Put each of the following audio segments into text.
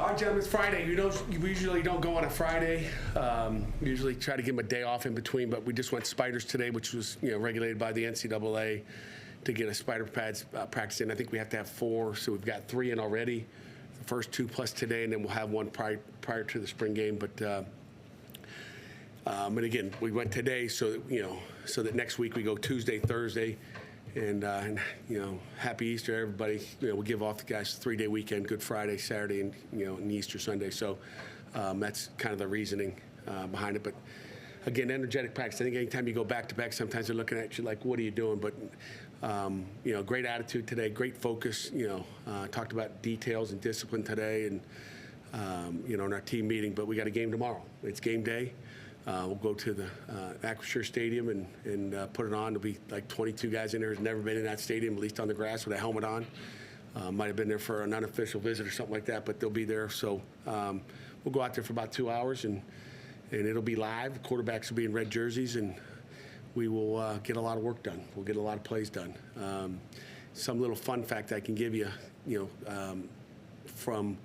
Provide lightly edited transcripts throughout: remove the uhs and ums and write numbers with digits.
All right, gentlemen, it's Friday. We usually don't go on a Friday. We usually try to give them a day off in between, but we just went spiders today, which was regulated by the NCAA to get a spider pads practice in. I think we have to have 4, so we've got 3 in already. The first 2 plus today, and then we'll have 1 prior to the spring game. But and again, we went today so that next week we go Tuesday, Thursday. And happy Easter, everybody. We'll give off the guys a 3-day weekend, Good Friday, Saturday, and Easter Sunday. So that's kind of the reasoning behind it. But again, energetic practice. I think anytime you go back to back, sometimes they're looking at you like, what are you doing? But great attitude today, great focus. Talked about details and discipline today, and in our team meeting. But we got a game tomorrow. It's game day. We'll go to the Acrisure Stadium and put it on. There'll be like 22 guys in there who's never been in that stadium, at least on the grass with a helmet on. Might have been there for an unofficial visit or something like that, but they'll be there. So we'll go out there for about 2 hours, and it'll be live. The quarterbacks will be in red jerseys, and we will get a lot of work done. We'll get a lot of plays done. Some little fun fact I can give you, from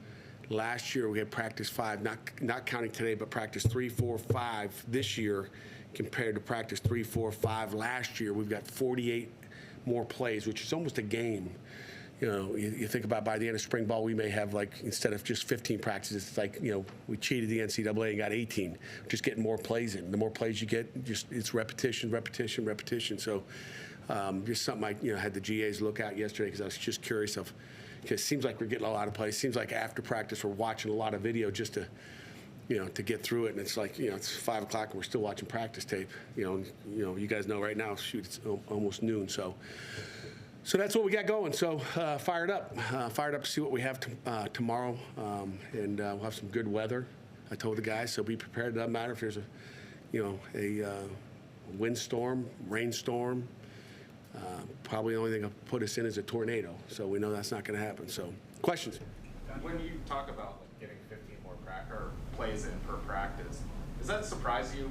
last year we had practice 5, not counting today, but practice 3, 4, 5 this year compared to practice 3, 4, 5 last year. We've got 48 more plays, which is almost a game. You think about by the end of spring ball, we may have, like, instead of just 15 practices, it's like, we cheated the NCAA and got 18. Just getting more plays in. The more plays you get, it's repetition, repetition, repetition. So just something I had the GAs look at yesterday, because I was just curious of, because it seems like we're getting a lot of plays. It seems like after practice we're watching a lot of video just to get through it. And it's like, it's 5 o'clock and we're still watching practice tape. You guys know right now, shoot, it's almost noon. So that's what we got going. So fired up to see what we have tomorrow. And we'll have some good weather. I told the guys, so be prepared. It doesn't matter if there's a windstorm, rainstorm. Probably the only thing that'll put us in is a tornado, so we know that's not going to happen. So, questions? When you talk about getting 15 more plays in per practice, does that surprise you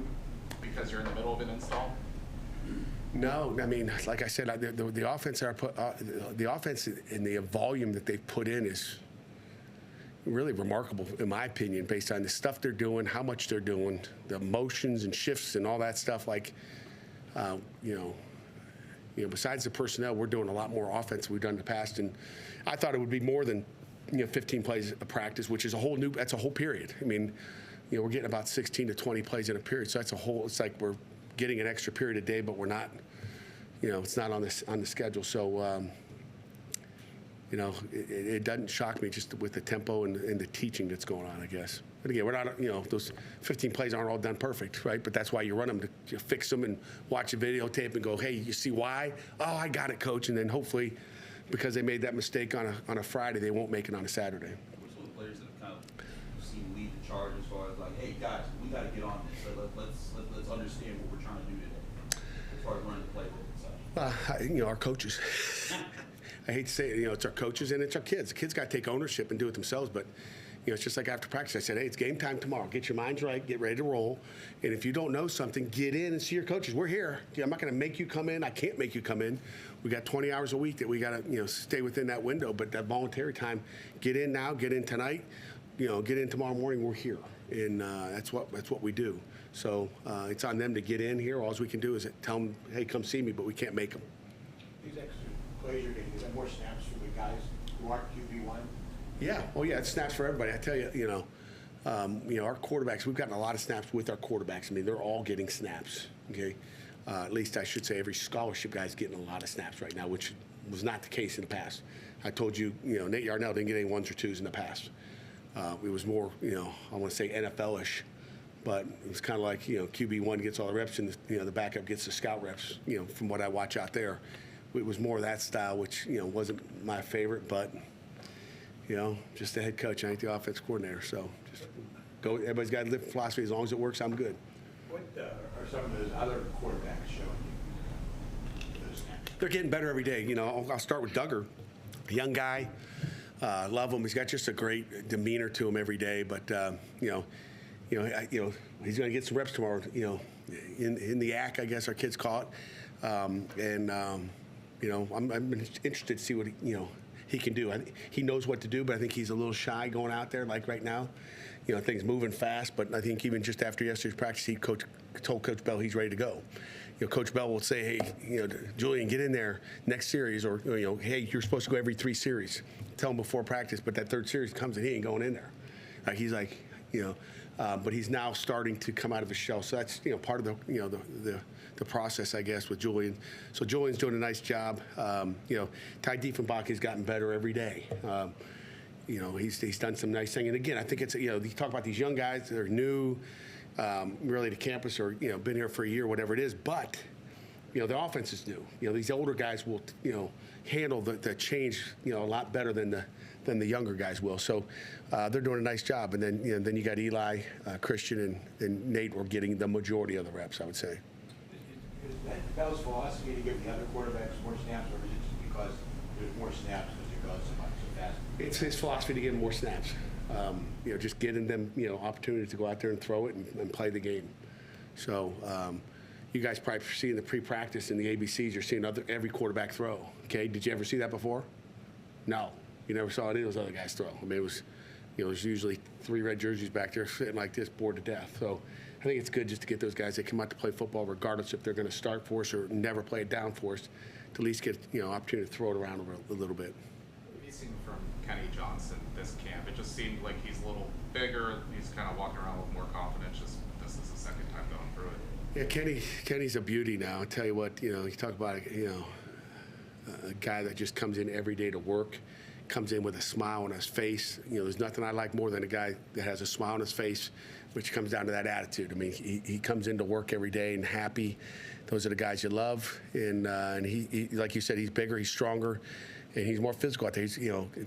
because you're in the middle of an install? No, I mean, like I said, the offense the offense and the volume that they've put in is really remarkable, in my opinion, based on the stuff they're doing, how much they're doing, the motions and shifts and all that stuff. Besides the personnel, we're doing a lot more offense than we've done in the past. And I thought it would be more than 15 plays a practice, which is that's a whole period. I mean, we're getting about 16 to 20 plays in a period. So that's it's like we're getting an extra period a day, but we're not, it's not on the schedule. So, it doesn't shock me just with the tempo and the teaching that's going on, I guess. But again, we're not, those 15 plays aren't all done perfect, right? But that's why you run them to fix them and watch a videotape and go, hey, you see why? Oh, I got it, coach. And then hopefully, because they made that mistake on a Friday, they won't make it on a Saturday. Which one of the players that have kind of seen lead the charge as far as like, hey guys, we got to get on this. So let's understand what we're trying to do today as far as running the playbook. Our coaches. I hate to say it, it's our coaches and it's our kids. The kids got to take ownership and do it themselves, but it's just like after practice. I said, hey, it's game time tomorrow. Get your minds right, get ready to roll. And if you don't know something, get in and see your coaches. We're here. I'm not going to make you come in. I can't make you come in. We got 20 hours a week that we got to, stay within that window. But that voluntary time, get in now, get in tonight, get in tomorrow morning. We're here, and that's what we do. So it's on them to get in here. All we can do is tell them, hey, come see me, but we can't make them. These extra plays you're getting, is that more snaps for the guys who aren't QB1? Yeah, well, yeah, it's snaps for everybody. I tell you, our quarterbacks, we've gotten a lot of snaps with our quarterbacks. I mean, they're all getting snaps, okay? At least I should say every scholarship guy's getting a lot of snaps right now, which was not the case in the past. I told you, Nate Yarnell didn't get any 1s or 2s in the past. It was more, I want to say NFL-ish, but it was kind of like, QB1 gets all the reps and, the backup gets the scout reps, from what I watch out there. It was more of that style, which, wasn't my favorite, but just the head coach. I ain't the offense coordinator, so just go. Everybody's got a different philosophy. As long as it works, I'm good. What are some of those other quarterbacks showing you? Those snaps? They're getting better every day. I'll start with Duggar, a young guy. Love him. He's got just a great demeanor to him every day. But he's going to get some reps tomorrow. In the ACC, I guess our kids call it. I'm interested to see what he can do. He knows what to do, but I think he's a little shy going out there like right now. Things moving fast, but I think even just after yesterday's practice, he told Coach Bell he's ready to go. Coach Bell will say, hey, Julian, get in there next series, or, hey, you're supposed to go every 3 series. Tell him before practice, but that 3rd series comes and he ain't going in there. He's like, but he's now starting to come out of his shell. So that's, part of the process, I guess, with Julian. So Julian's doing a nice job. Ty Diefenbach has gotten better every day. He's done some nice thing. And again, I think it's, you talk about these young guys that are new, really to campus, or, been here for a year, whatever it is. But, the offense is new. These older guys will, handle the change, a lot better than the younger guys will. So they're doing a nice job. And then, then you got Eli, Christian, and Nate were getting the majority of the reps, I would say. Is that Bell's philosophy to give the other quarterbacks more snaps, or is it just because there's more snaps because it goes so fast? It's his philosophy to give them more snaps. Just getting them, opportunity to go out there and throw it and play the game. So you guys probably see in the pre-practice and the ABCs, you're seeing every quarterback throw. Okay, did you ever see that before? No, you never saw any of those other guys throw. I mean, it was, there's usually 3 red jerseys back there sitting like this, bored to death. So I think it's good just to get those guys that come out to play football, regardless if they're going to start for us or never play it down for us, to at least get opportunity to throw it around a little bit. What have you seen from Kenny Johnson this camp? It just seemed like he's a little bigger. He's kind of walking around with more confidence. Just this is the second time going through it. Yeah, Kenny's a beauty now. I tell you what, you talk about a guy that just comes in every day to work, comes in with a smile on his face. There's nothing I like more than a guy that has a smile on his face, which comes down to that attitude. I mean, he comes into work every day and happy. Those are the guys you love. And he, like you said, he's bigger, he's stronger, and he's more physical out there. He's,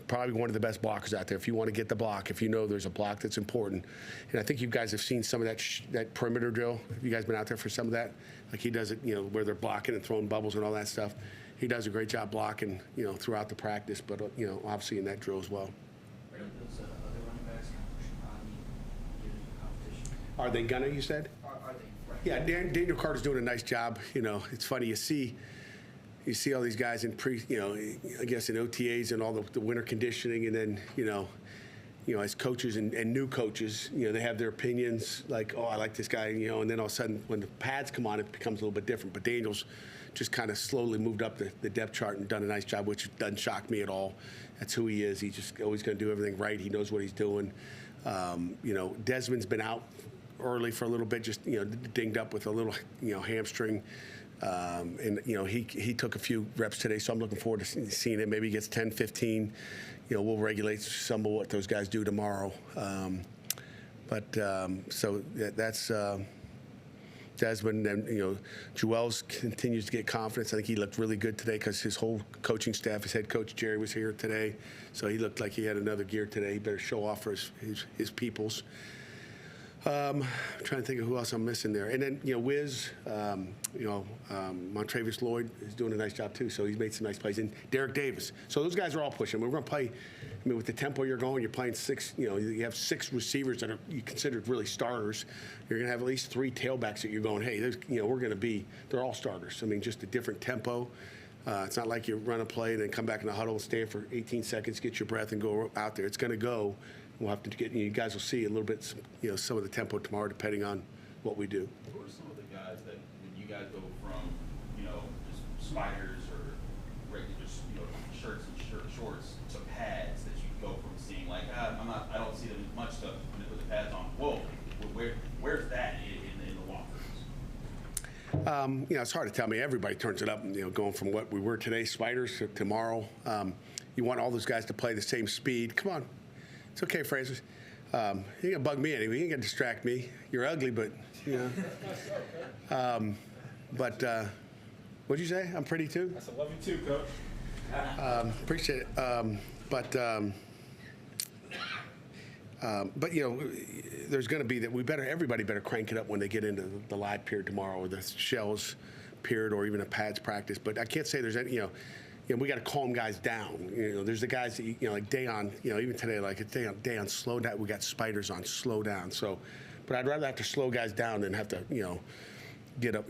probably one of the best blockers out there. If you want to get the block, if you know there's a block that's important. And I think you guys have seen some of that perimeter drill. Have you guys been out there for some of that? Like he does it, where they're blocking and throwing bubbles and all that stuff. He does a great job blocking, throughout the practice, but, obviously in that drill as well. Are those other running backs kind of pushing Rodney, giving you competition? Are they gonna, you said? Are they? Yeah, Daniel Carter's doing a nice job. It's funny, you see all these guys in I guess in OTAs and all the winter conditioning, and then, as coaches and new coaches, they have their opinions, like, oh, I like this guy, and then all of a sudden when the pads come on, it becomes a little bit different. But Daniel's just kind of slowly moved up the depth chart and done a nice job, which doesn't shock me at all. That's who he is. He's just always going to do everything right. He knows what he's doing. Desmond's been out early for a little bit, just dinged up with a little hamstring, and he took a few reps today, so I'm looking forward to seeing it. Maybe he gets 10, 15. We'll regulate some of what those guys do tomorrow. So that's Desmond, and Joel's continues to get confidence. I think he looked really good today because his whole coaching staff, his head coach Jerry was here today, so he looked like he had another gear today. He better show off for his peoples. I'm trying to think of who else I'm missing there. And then, Wiz, Montravius Lloyd is doing a nice job too. So he's made some nice plays. And Derek Davis. So those guys are all pushing. We're going to play, with the tempo you're going, you're playing 6, you have 6 receivers that are you considered really starters. You're going to have at least 3 tailbacks that you're going, hey, we're going to be, they're all starters. Just a different tempo. It's not like you run a play and then come back in the huddle, stand for 18 seconds, get your breath, and go out there. It's going to go. We'll have to get, you guys will see a little bit, some of the tempo tomorrow, depending on what we do. Who are some of the guys that, when you guys go from, just spiders or regular, just, shirts and shorts to pads, that you go from seeing like, I don't see them much stuff when they put the pads on. Whoa, where's that in the lockers? It's hard to tell. Everybody turns it up, going from what we were today, spiders, to tomorrow. You want all those guys to play the same speed. Come on. It's okay, Fraser. You ain't gonna bug me anyway. You ain't gonna distract me. You're ugly, but what'd you say? I'm pretty too? I said, love you too, Coach. Appreciate it. There's going to be that everybody better crank it up when they get into the live period tomorrow, or the shells period, or even a pads practice. But I can't say there's any, we got to calm guys down. There's the guys that, like Dayon, even today, like Dayon, slow down. We got spiders on, slow down. So, but I'd rather have to slow guys down than have to, get a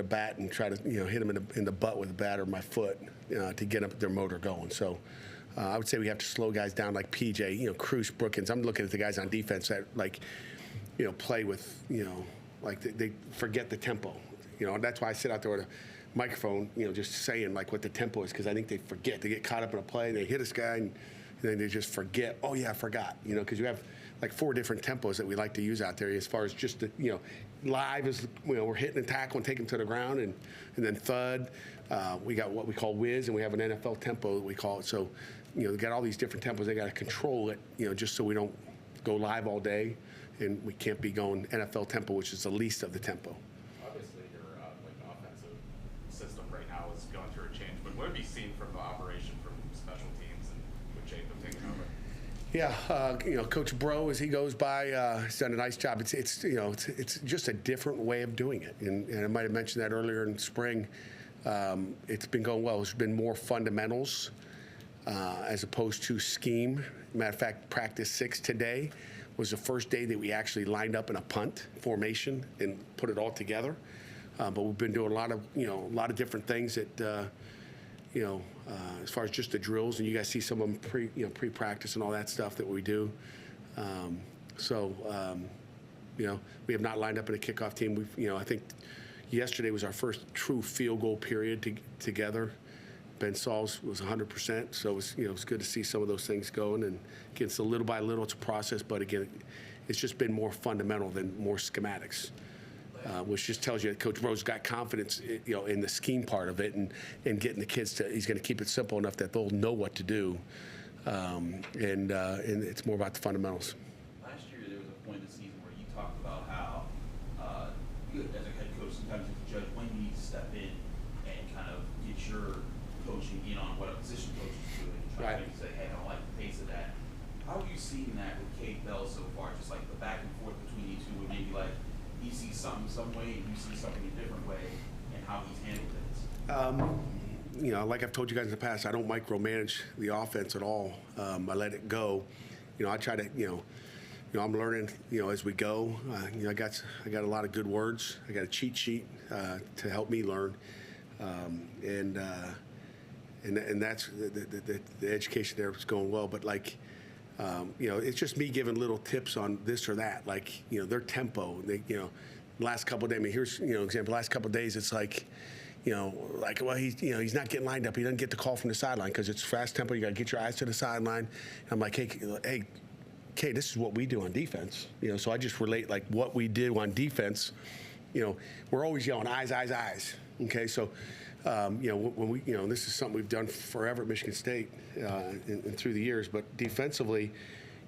bat and try to, hit them in the butt with a bat or my foot, to get up their motor going. So, I would say we have to slow guys down like PJ, Cruz, Brookins. I'm looking at the guys on defense that play with, like they forget the tempo. And that's why I sit out there with a microphone, just saying like what the tempo is, because I think they forget. They get caught up in a play, they hit this guy, and then they just forget. Oh yeah, I forgot. Because you have like 4 different tempos that we like to use out there as far as just the, live is, we're hitting and tackle and taking them to the ground, and then thud. We got what we call whiz, and we have an NFL tempo that we call it. So, they got all these different tempos. They got to control it, just so we don't go live all day, and we can't be going NFL tempo, which is the least of the tempo. Obviously, your offensive system right now is going through a change. But what have you seen from the operation from special teams and with Jacob taking over? Yeah, Coach Bro, as he goes by, has done a nice job. It's just a different way of doing it, and I might have mentioned that earlier in spring. It's been going well. There's been more fundamentals as opposed to scheme. Matter of fact, practice 6 today was the first day that we actually lined up in a punt formation and put it all together. But we've been doing a lot of different things that. As far as just the drills, and you guys see some of them pre-practice and all that stuff that we do. We have not lined up in a kickoff team. I think yesterday was our first true field goal period together. Ben Sauls was 100%, so it was good to see some of those things going. And again, it's a little by little, it's a process, but again, it's just been more fundamental than more schematics. Which just tells you that Coach Rose got confidence, in the scheme part of it, and getting the kids to. He's going to keep it simple enough that they'll know what to do, and it's more about the fundamentals. Last year, there was a point in the season where you talked about how, you as a head coach, sometimes you can judge when you need to step in and kind of get your coaching in on what a position coach is doing, and try to maybe say, hey, I don't like the pace of that. How have you seen that with Kate Bell so far? Just like the back and forth between you two, and maybe like. He sees something some way, and you see something a different way, and how he's handled things. Like I've told you guys in the past, I don't micromanage the offense at all. I let it go. I try to, I'm learning, as we go. I got a lot of good words. I got a cheat sheet to help me learn, and that's the education there is going well. But it's just me giving little tips on this or that, their tempo. Last couple of days. I mean, here's example. Last couple of days, it's well, he's not getting lined up. He doesn't get the call from the sideline because it's fast tempo. You got to get your eyes to the sideline. And I'm like, hey, this is what we do on defense. So I just relate what we do on defense. We're always yelling eyes, eyes, eyes. Okay, so. When we, this is something we've done forever at Michigan State and through the years. But defensively,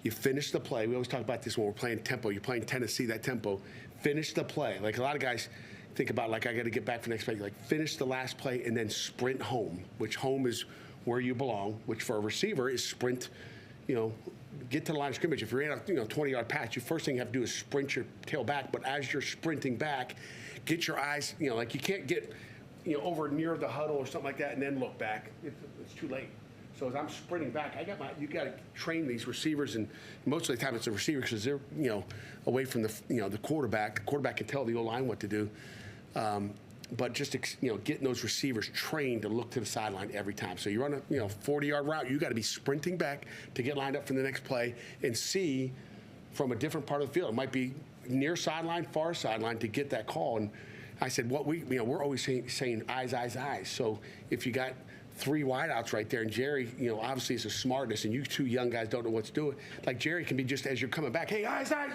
you finish the play. We always talk about this when we're playing tempo. You're playing Tennessee, that tempo. Finish the play. Like a lot of guys think about, I got to get back for the next play. Finish the last play and then sprint home, which home is where you belong, which for a receiver is sprint, get to the line of scrimmage. If you're in a 20-yard pass, your first thing you have to do is sprint your tail back. But as you're sprinting back, get your eyes, you can't get – over near the huddle or something like that, and then look back. It's too late. So as I'm sprinting back, you got to train these receivers, and most of the time it's the receiver because they're away from the quarterback. The quarterback can tell the O-line what to do, but just getting those receivers trained to look to the sideline every time. So you run a 40-yard route, you got to be sprinting back to get lined up for the next play and see from a different part of the field. It might be near sideline, far sideline to get that call. And I said, we're always saying eyes, eyes, eyes. So if you got 3 wideouts right there, and Jerry, obviously is the smartest, and you 2 young guys don't know what to do. Jerry can be just as you're coming back, hey, eyes, eyes,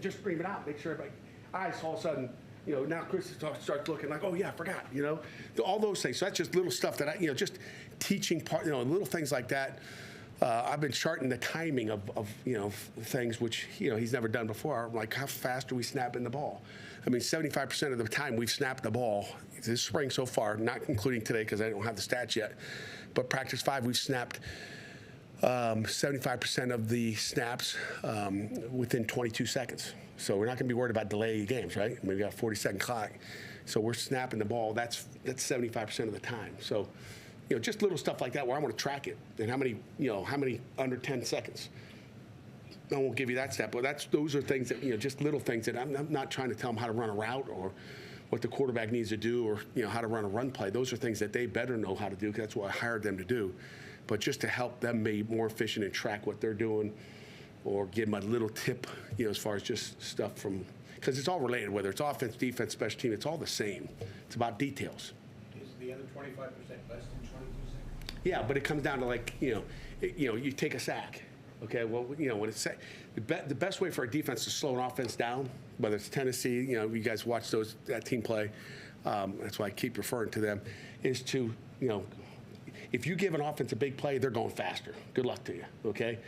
just scream it out. Make sure everybody, eyes, all of a sudden, now Chris starts looking like, oh yeah, I forgot, all those things. So that's just little stuff that just teaching part, little things like that. I've been charting the timing of things which he's never done before. Like how fast are we snapping the ball? I mean, 75% of the time we've snapped the ball this spring so far, not including today because I don't have the stats yet. But practice 5, we've snapped 75% of the snaps within 22 seconds. So we're not going to be worried about delay games, right? I mean, we got a 40-second clock, so we're snapping the ball. That's 75% of the time. So. Just little stuff like that where I want to track it and how many under 10 seconds. I won't give you that step, but those are things that, just little things that I'm not trying to tell them how to run a route or what the quarterback needs to do or, how to run a run play. Those are things that they better know how to do because that's what I hired them to do. but just to help them be more efficient and track what they're doing, or give them a little tip, as far as just stuff from, because it's all related, whether it's offense, defense, special team, it's all the same. It's about details. Is the other 25% less than 22 seconds? Yeah, but it comes down to you take a sack. Okay, well, when it's the best way for a defense to slow an offense down, whether it's Tennessee, you guys watch that team play. That's why I keep referring to them, is to, if you give an offense a big play, they're going faster. Good luck to you, okay?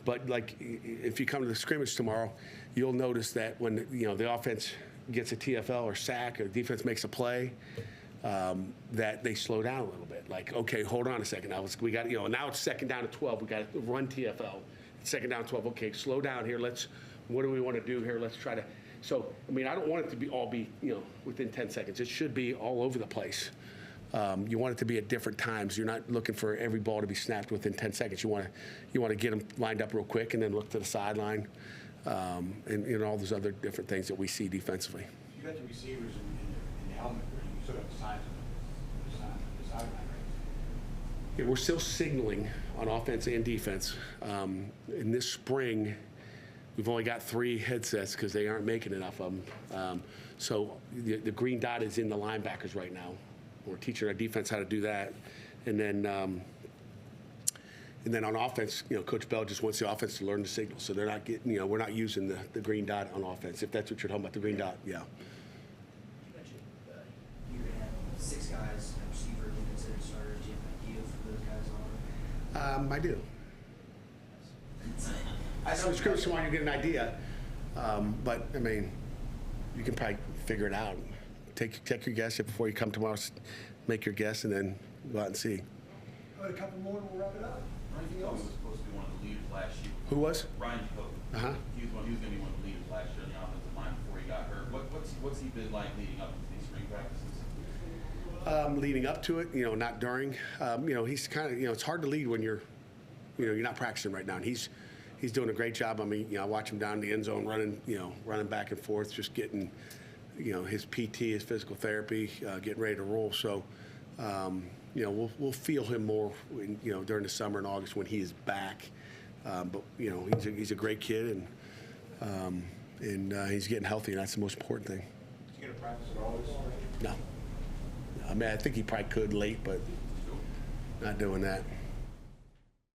But like, if you come to the scrimmage tomorrow, you'll notice that when the offense gets a TFL or sack, or the defense makes a play, that they slow down a little bit. Like, okay, hold on a second. Now we got now it's second down to 12. We got to run TFL. It's second down 12. Okay, slow down here. What do we want to do here? Let's try to. So I don't want it to be within 10 seconds. It should be all over the place. You want it to be at different times. You're not looking for every ball to be snapped within 10 seconds. You want to get them lined up real quick and then look to the sideline, and all those other different things that we see defensively. You got the receivers in the helmet, where you sort of the sides of the sideline, right? Yeah, we're still signaling on offense and defense. In this spring, we've only got 3 headsets because they aren't making enough of them. So the green dot is in the linebackers right now. We're teaching our defense how to do that. And then on offense, Coach Bell just wants the offense to learn the signal. So they're not getting, we're not using the green dot on offense, if that's what you're talking about, the green dot, yeah. You mentioned you're going to have 6 guys at receiver who considered starters. Do you have an idea for those guys on? I do. I know the scrimmage tomorrow, you get an idea, but you can probably figure it out. Take your guess before you come tomorrow. Make your guess and then go out and see. A couple more and we'll wrap it up. Ryan Jacoby was supposed to be one of the leaders last year. Who was? Ryan Jacoby. Uh-huh. He was going to be one of the leaders last year on the offensive line before he got hurt. What's he been like leading up to these spring practices? Leading up to it, not during. He's kind of, it's hard to lead when you're not practicing right now. And he's doing a great job. I watch him down in the end zone running back and forth, just getting, his PT, his physical therapy, getting ready to roll. So, we'll feel him more, during the summer and August when he is back. But he's a great kid, and he's getting healthy, and that's the most important thing. Is he going to practice at all this spring? No, I think he probably could late, but not doing that.